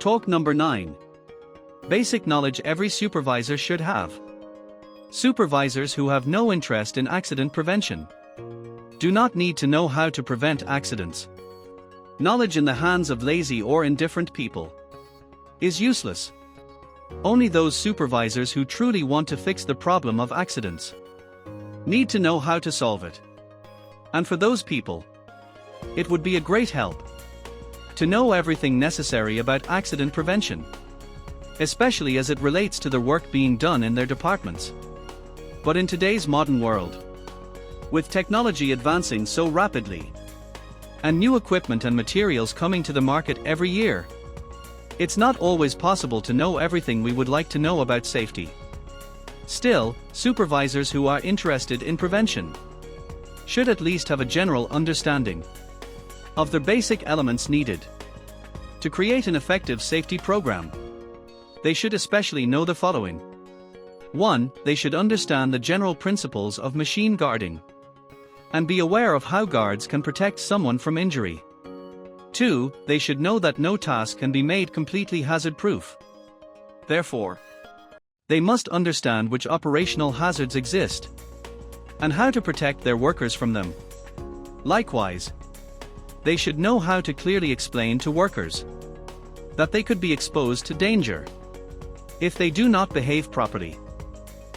Talk number 9. Basic knowledge every supervisor should have. Supervisors who have no interest in accident prevention do not need to know how to prevent accidents. Knowledge in the hands of lazy or indifferent people is useless. Only those supervisors who truly want to fix the problem of accidents need to know how to solve it. And for those people, it would be a great help to know everything necessary about accident prevention, especially as it relates to the work being done in their departments. But in today's modern world, with technology advancing so rapidly, and new equipment and materials coming to the market every year, it's not always possible to know everything we would like to know about safety. Still, supervisors who are interested in prevention should at least have a general understanding of the basic elements needed to create an effective safety program. They should especially know the following. 1. They should understand the general principles of machine guarding and be aware of how guards can protect someone from injury. 2. They should know that no task can be made completely hazard-proof. Therefore, they must understand which operational hazards exist and how to protect their workers from them. Likewise, they should know how to clearly explain to workers that they could be exposed to danger if they do not behave properly.